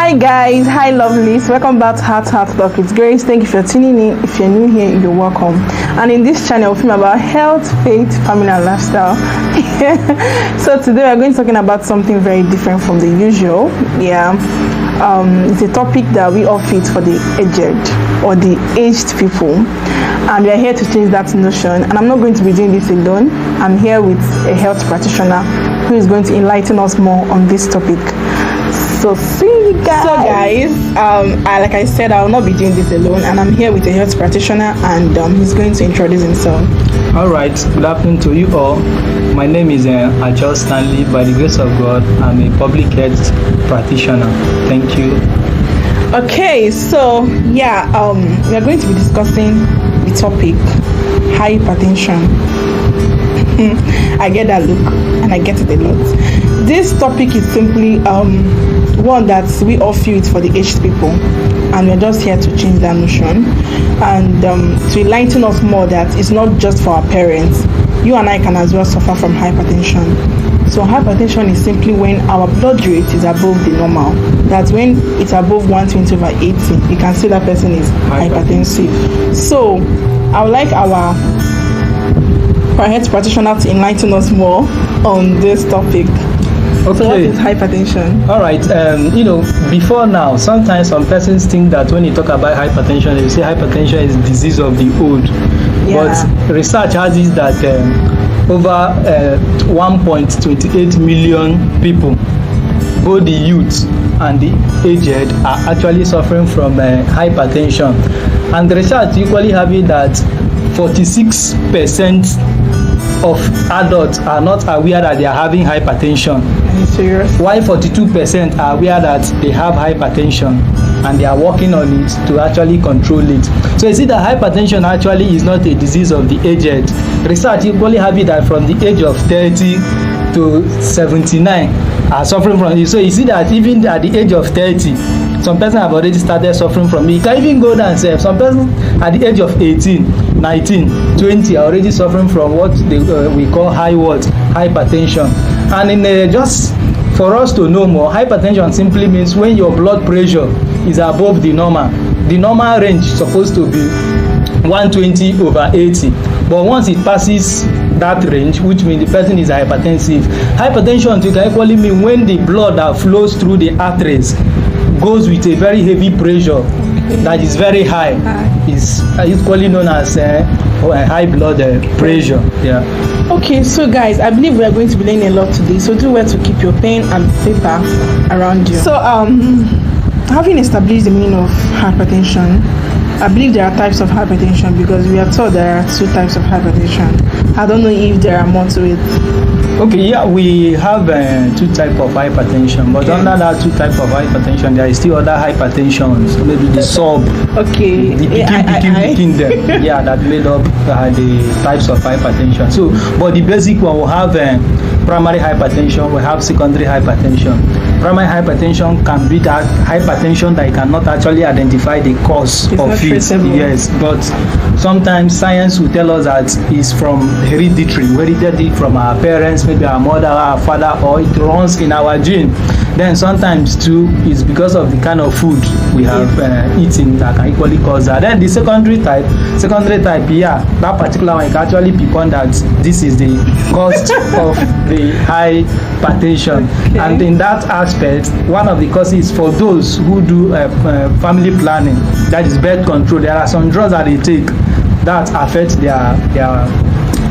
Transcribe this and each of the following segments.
Hi guys, hi lovelies, welcome back to Heart Talk with Grace. Thank you for tuning in. If you're new here, you're welcome. And in this channel, we film about health, faith, family and lifestyle. So today we're going to be talking about something very different from the usual. It's a topic that we all fit for the aged or the aged people, and we are here to change that notion. And I'm not going to be doing this alone. I'm here with a health practitioner who is going to enlighten us more on this topic. So see you guys. So guys, like I said, I will not be doing this alone, and I'm here with a health practitioner, and he's going to introduce himself. All right, good afternoon to you all. My name is Ajay Stanley. By the grace of God, I'm a public health practitioner. Thank you. Okay, so we are going to be discussing the topic hypertension. I get that look, and I get it a lot. This topic is simply one that we all feel it for the aged people, and we're just here to change that notion and to enlighten us more that it's not just for our parents. You and I can as well suffer from hypertension. So hypertension is simply when our blood rate is above the normal. That's when it's above 120/80. You can say that person is hypertensive. So I would like our health practitioner to enlighten us more on this topic. Okay. So what is hypertension? All right. Before now, sometimes some persons think that when you talk about hypertension, they say hypertension is disease of the old. Yeah. But research has it that over 1.28 million people, both the youth and the aged, are actually suffering from hypertension. And the research equally have it that 46% of adults are not aware that they are having hypertension. Are you serious? While 42% are aware that they have hypertension and they are working on it to actually control it. So you see that hypertension actually is not a disease of the aged. Research equally have it that from the age of 30 to 79 are suffering from it. So you see that even at the age of 30, some persons have already started suffering from it. You can even go down and say some persons at the age of 18, 19, 20 are already suffering from what we call hypertension. And just for us to know more, hypertension simply means when your blood pressure is above the normal. The normal range is supposed to be 120/80, but once it passes that range, which means the person is hypertensive. Hypertension can equally mean when the blood that flows through the arteries goes with a very heavy pressure that is very high. Is equally known as high blood pressure. Yeah. Okay, so guys, I believe we are going to be learning a lot today. So do well to keep your pen and paper around you. So having established the meaning of hypertension, I believe there are types of hypertension because we are told there are two types of hypertension. I don't know if there are more to it. Okay, yeah, we have two types of hypertension, but under that two types of hypertension, there is still other hypertensions, maybe the sub. Okay. The picking them. Yeah, that made up the types of hypertension. So, but the basic one will have primary hypertension, we have secondary hypertension. Primary hypertension can be that hypertension that you cannot actually identify the cause of it. Yes, but sometimes science will tell us that it's from hereditary from our parents, maybe our mother, our father, or it runs in our gene. Then sometimes too, it's because of the kind of food we have eaten that can equally cause that. Then the secondary type, that particular one, you can actually pinpoint that this is the cause of the hypertension. Okay. And in that aspect, one of the causes for those who do family planning, that is birth control, there are some drugs that they take that affect their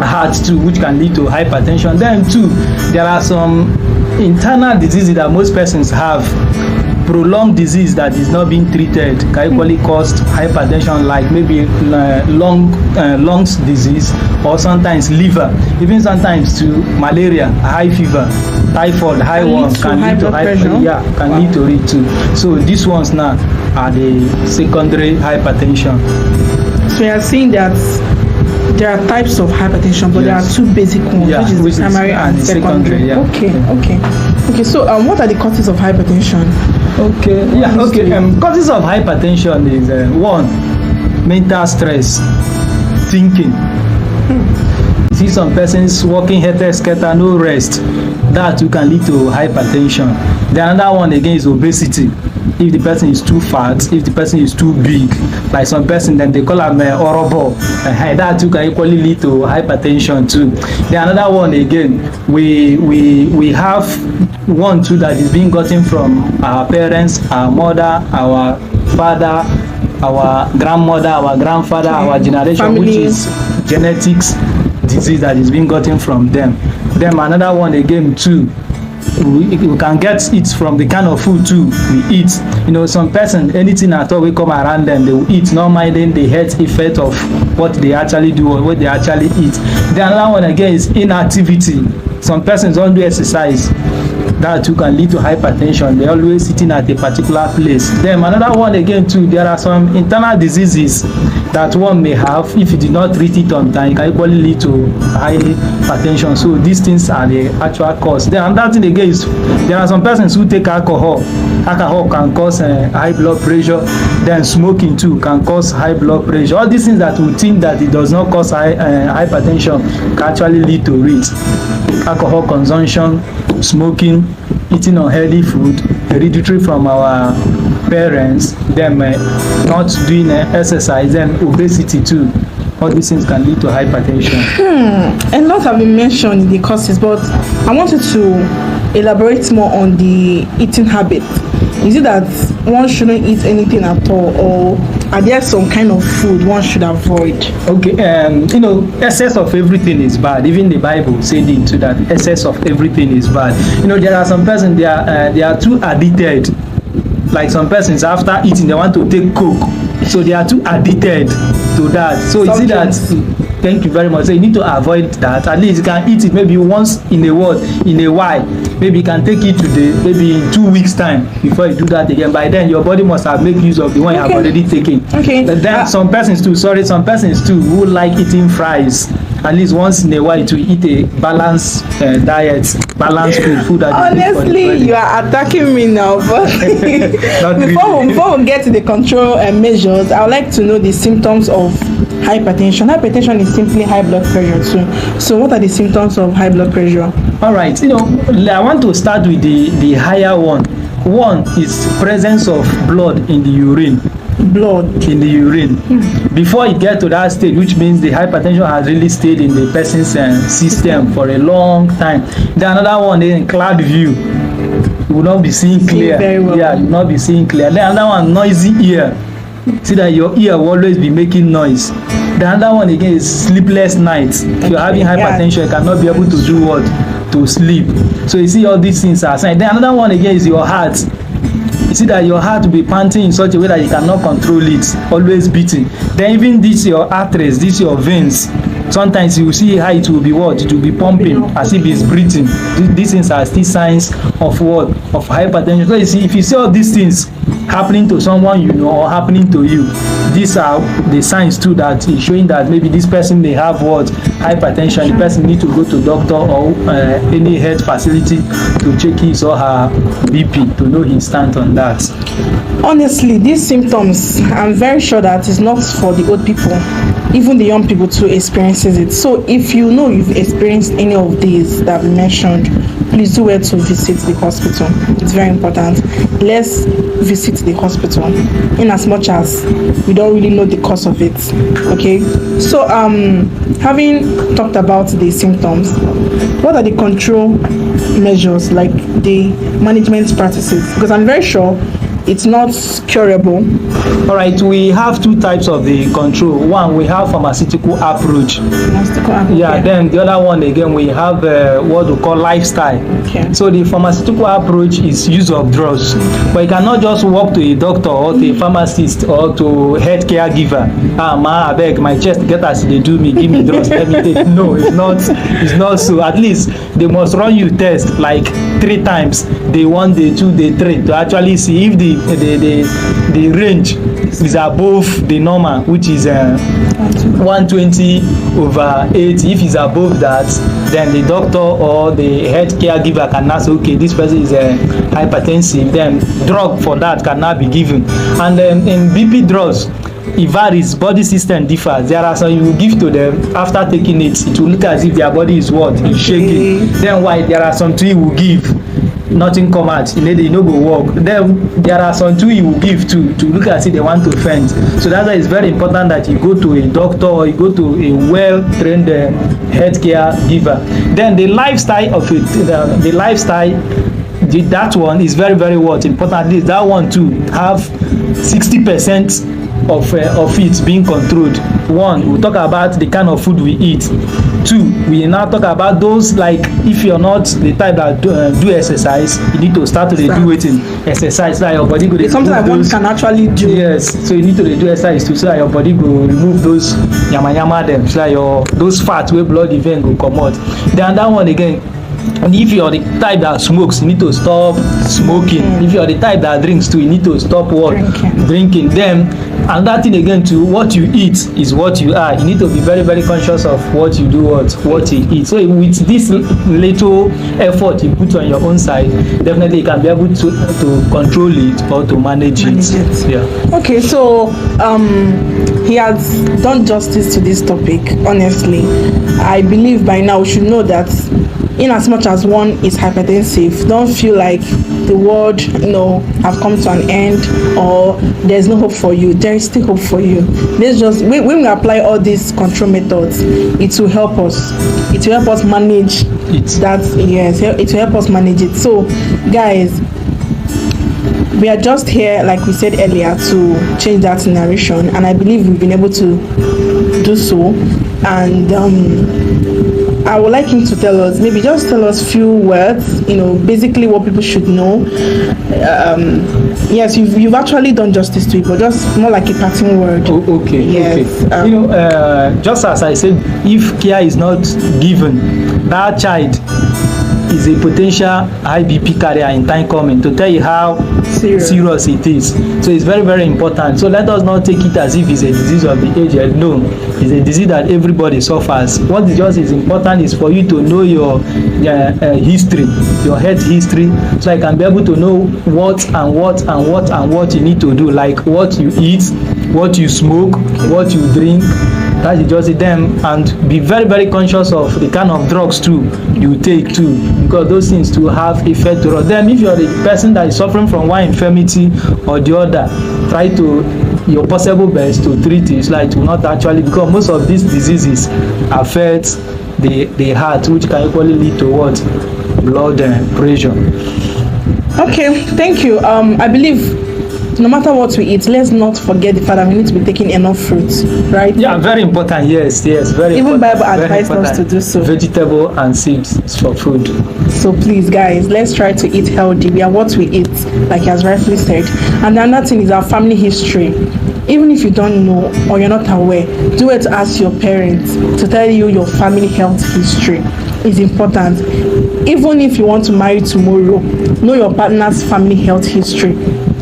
heart too, which can lead to hypertension. Then too, there are some internal diseases that most persons have. Prolonged disease that is not being treated can equally cause hypertension, like maybe lungs disease, or sometimes liver, even sometimes to malaria, high fever, typhoid, high one can lead to lead to it too. So these ones now are the secondary hypertension. So you are saying that there are types of hypertension, but there are two basic ones, which is the primary and the secondary. Yeah. Okay. So what are the causes of hypertension? Causes of hypertension is one, mental stress, thinking. See some persons working scatter, no rest. That too can lead to hypertension. The another one again is obesity. if the person is too fat, if the person is too big. Like some person, then they call them horrible. That too can equally lead to hypertension too. Then another one again, we have one too that is being gotten from our parents, our mother, our father, our grandmother, our grandfather, our generation, family, which is genetics disease that is being gotten from them. Then another one again too, we can get it from the kind of food too we eat. You know, some person, anything at all we come around them, they will eat, not minding the health effect of what they actually do or what they actually eat. Then another one again is inactivity. Some persons don't do exercise. That too can lead to hypertension. They're always sitting at a particular place. Then another one again too, there are some internal diseases that one may have. If you did not treat it on time, it can equally lead to hypertension. So these things are the actual cause. Then another thing again is there are some persons who take alcohol. Alcohol can cause high blood pressure. Then smoking too can cause high blood pressure. All these things that we think that it does not cause hypertension can actually lead to it. Alcohol consumption, smoking, eating unhealthy food, hereditary from our parents, them not doing exercise, and obesity too. All these things can lead to hypertension. A lot have been mentioned in the causes, but I wanted to elaborate more on the eating habit. Is it that one shouldn't eat anything at all, or are there some kind of food one should avoid? Okay, you know, excess of everything is bad. Even the Bible said into that excess of everything is bad. You know, there are some persons they are too addicted. Like some persons after eating they want to take Coke, so they are too addicted to that. So you see that. Thank you very much. So you need to avoid that. At least you can eat it maybe once in a while. Maybe you can take it today, maybe in 2 weeks time before you do that again. By then your body must have made use of the one you have already taken. Okay. But then some persons too who like eating fries. At least once in a while to eat a balanced diet, balanced food that honestly, you are attacking me now, but before we get to the control measures, I would like to know the symptoms of hypertension. Hypertension is simply high blood pressure too. So what are the symptoms of high blood pressure? All right, you know, I want to start with the higher one. One is presence of blood in the urine. Blood in the urine. Before it gets to that stage, which means the hypertension has really stayed in the person's system for a long time. Then another one is in cloud view. You will not be seeing clear. Very well. Yeah, you will not be seeing clear. Then another one, noisy ear. See that your ear will always be making noise. The other one again is sleepless nights. If you're having hypertension, you cannot be able to do what? To sleep. So you see all these things are signs. Then another one again is your heart. You see that your heart will be panting in such a way that you cannot control it, always beating. Then even this your arteries, this your veins. Sometimes you see how it will be what? It will be pumping as if it's breathing. These things are still signs of what? Of hypertension. So you see, if you see all these things happening to someone you know or happening to you, these are the signs too that is showing that maybe this person may have what? Hypertension. The person need to go to doctor or any health facility to check his or her BP to know his stand on that. Honestly, these symptoms, I'm very sure that it's not for the old people. Even the young people too experiences it. So if you know you've experienced any of these that we mentioned, please do well to visit the hospital. It's very important. Let's visit the hospital in as much as we don't really know the cause of it. Okay, so having talked about the symptoms, what are the control measures, like the management practices? Because I'm very sure it's not curable. All right, we have two types of the control. One, we have pharmaceutical approach. Yeah, then the other one again, we have what we call lifestyle. Okay. So the pharmaceutical approach is use of drugs, but you cannot just walk to a doctor or to a pharmacist or to a health caregiver. I beg, my chest get as they do me, give me drugs, let me take. No, it's not so. At least they must run you test like 3 times, day 1, day 2, day 3, to actually see if the range is above the normal, which is 120/80. If it's above that, then the doctor or the health caregiver can ask, okay, this person is hypertensive, then drug for that cannot be given. And then in BP drugs, it varies, body system differs. There are some you will give to them, after taking it, it will look as if their body is what? Is shaking. Then why? There are some you will give. nothing come out, you no go work. Then there are some too you will give to look at it they want to faint. So that's why it's very important that you go to a doctor or you go to a well-trained healthcare giver. Then the lifestyle of it, the lifestyle, that one is very, very what important. At least that one too have 60% of it being controlled. One, we talk about the kind of food we eat. Two, we now talk about those, like if you're not the type that do exercise, you need to start to do it in exercise so that your body go. It's something that one can actually do. Yes, so you need to do exercise too so that your body go remove those yama them, so that those fat wey blood event go comot. Then that one again. And if you're the type that smokes, you need to stop smoking. If you're the type that drinks too, you need to stop what? Drinking. Then, and that thing again too, what you eat is what you are. You need to be very, very conscious of what you do, what you eat. So with this little effort you put on your own side, definitely you can be able to control it or to manage it. Yeah. Okay, so he has done justice to this topic. Honestly, I believe by now we should know that in as much as one is hypertensive, don't feel like the world, have come to an end or there's no hope for you. There is still hope for you. Let's just when we apply all these control methods, it will help us. It will help us manage that. Yes, it will help us manage it. So, guys, we are just here, like we said earlier, to change that narration, and I believe we've been able to do so. And I would like him to maybe just tell us few words, basically what people should know. Yes, you've actually done justice to it, but just more like a parting word. Okay. Yes. Okay. Just as I said, if care is not given, that child is a potential high BP carrier in time coming, to tell you how serious it is. So it's very, very important. So let us not take it as if it's a disease of the aged. No, it's a disease that everybody suffers. What is important is for you to know your history, your health history, so I can be able to know what you need to do, like what you eat, what you smoke, what you drink. That is just them, and be very, very conscious of the kind of drugs too you take too, because those things too have effect to them. If you're the person that is suffering from one infirmity or the other, try to your possible best to treat it, like it will not actually, because most of these diseases affect the heart, which can equally lead to what? Blood pressure. Okay, thank you. I believe no matter what we eat, let's not forget the fact that we need to be taking enough fruits, right? Yeah, very important. Yes, very even important. Bible advised us to do so. Vegetable and seeds for food. So please, guys, let's try to eat healthy. We are what we eat, like he has rightfully said. And the other thing is our family history. Even if you don't know or you're not aware, do it to ask your parents to tell you your family health history. Is important. Even if you want to marry tomorrow, know your partner's family health history.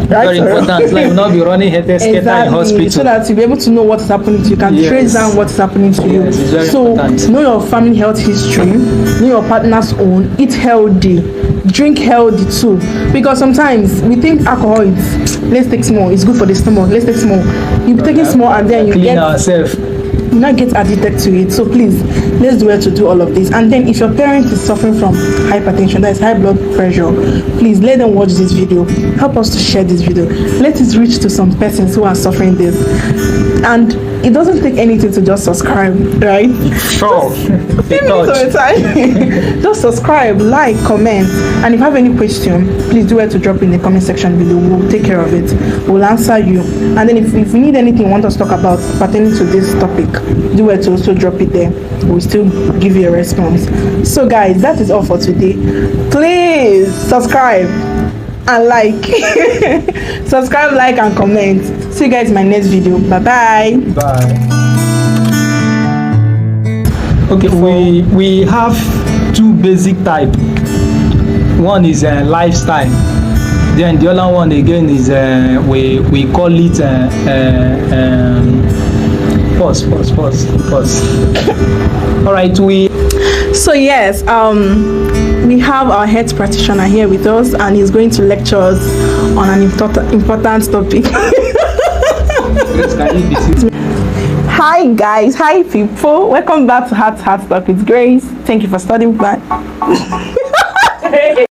Right? Very important. Like, not be running head in hospital. So that you'll be able to know what is happening to you. You can trace down what is happening to you. So important. Know your family health history, know your partner's own, eat healthy, drink healthy too. Because sometimes we think alcohol is, let's take small, it's good for the stomach, let's take small. You take small and then you clean ourselves. You not get addicted to it. So please, let's do it to do all of this. And then if your parent is suffering from hypertension, that is high blood pressure, please let them watch this video. Help us to share this video. Let it reach to some persons who are suffering this. And it doesn't take anything to just subscribe, right? Sure. Just subscribe, like, comment, and if you have any question, please do it to drop in the comment section below. We'll take care of it. We'll answer you. And then if you need anything you want us to talk about pertaining to this topic, do it to also drop it there. We'll still give you a response. So guys, that is all for today. Please subscribe and like. Subscribe, like, and comment. See you guys in my next video. Bye. Okay, we have two basic type. One is lifestyle. Then the other one again is we call it pause. All right, So yes, we have our health practitioner here with us, and he's going to lecture us on an important topic. Hi guys, hi people, welcome back to Heart Talk with Grace. Thank you for studying back.